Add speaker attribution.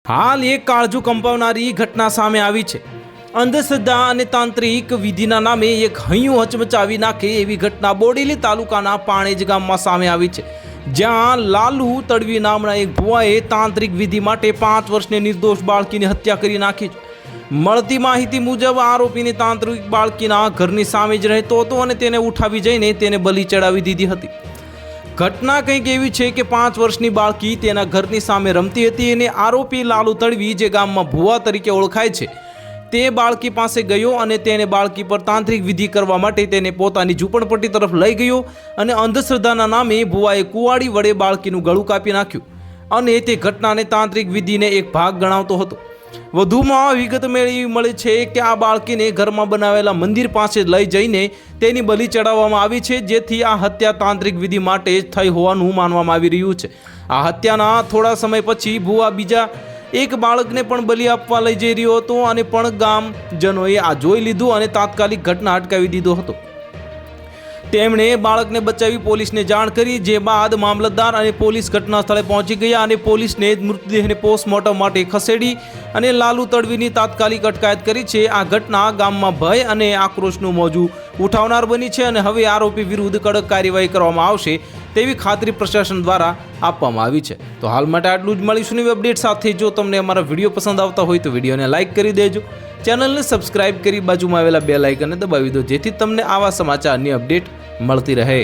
Speaker 1: હાલ એક કાળજુ કંપાવનારી ઘટના સામે આવી છે। અંધશ્રદ્ધા અને તાંત્રિક વિધિના નામે એક હૈયું હચમચાવી નાખે એવી ઘટના બોડેલી તાલુકાના પાણેજ ગામમાં સામે આવી છે, જ્યાં લાલુ તડવી નામના એક ભુવાએ તાંત્રિક વિધિ માટે 5 વર્ષની નિર્દોષ બાળકીની હત્યા કરી નાખી છે। મળતી માહિતી મુજબ આરોપીને તાંત્રિક બાળકીના ઘરની સામે જ રહેતો હતો અને તેને ઉઠાવી જઈને તેને બલિ ચડાવી દીધી હતી। ઘટના કંઈક એવી છે કે 5 વર્ષની બાળકી તેના ઘરની સામે રમતી હતી અને આરોપી લાલુ તડવી, જે ગામમાં ભુવા તરીકે ઓળખાય છે, તે બાળકી પાસે ગયો અને તેને બાળકી પર તાંત્રિક વિધિ કરવા માટે તેને પોતાની ઝૂંપડપટ્ટી તરફ લઈ ગયો અને અંધશ્રદ્ધાના નામે ભુવાએ કુવાડી વડે બાળકીનું ગળું કાપી નાખ્યું અને તે ઘટનાને તાંત્રિક વિધિને એક ભાગ ગણાવતો હતો। વધુમાં વિગત મળે છે કે આ બાળકીને ઘરમાં બનાવેલા મંદિર પાસે લઈ જઈને તેની બલિ ચડાવવામાં આવી છે, જેથી આ હત્યા તાંત્રિક વિધિ માટે જ થઈ હોવાનું માનવામાં આવી રહ્યું છે। આ હત્યાના થોડા સમય પછી ભુવા બીજા એક બાળકને પણ બલિ આપવા લઈ જઈ રહ્યો હતો અને પણ ગામજનોએ આ જોઈ લીધું અને તાત્કાલિક ઘટના અટકાવી દીધો હતો। તેમણે બાળકને બચાવી પોલીસને જાણ કરી, જે બાદ મામલતદાર અને પોલીસ ઘટના સ્થળે પહોંચી ગયા અને પોલીસને મૃતદેહને પોસ્ટમોર્ટમ માટે ખસેડી અને લાલુ તડવીની તાત્કાલિક અટકાયત કરી છે। આ ઘટના ગામમાં ભય અને આક્રોશનું મોજું ઉઠાવનાર બની છે અને હવે આરોપી વિરુદ્ધ કડક કાર્યવાહી કરવામાં આવશે તેવી ખાતરી પ્રશાસન દ્વારા આપવામાં આવી છે। તો હાલ માટે આટલું જ। મળીશું નવી અપડેટ સાથે। જો તમને અમારા વિડીયો પસંદ આવતા હોય તો વિડીયોને લાઇક કરી દેજો, ચેનલને સબસ્ક્રાઇબ કરી બાજુમાં આવેલા બેલ આઇકનને દબાવી દો, જેથી તમને આવા સમાચારની અપડેટ મળતી રહે।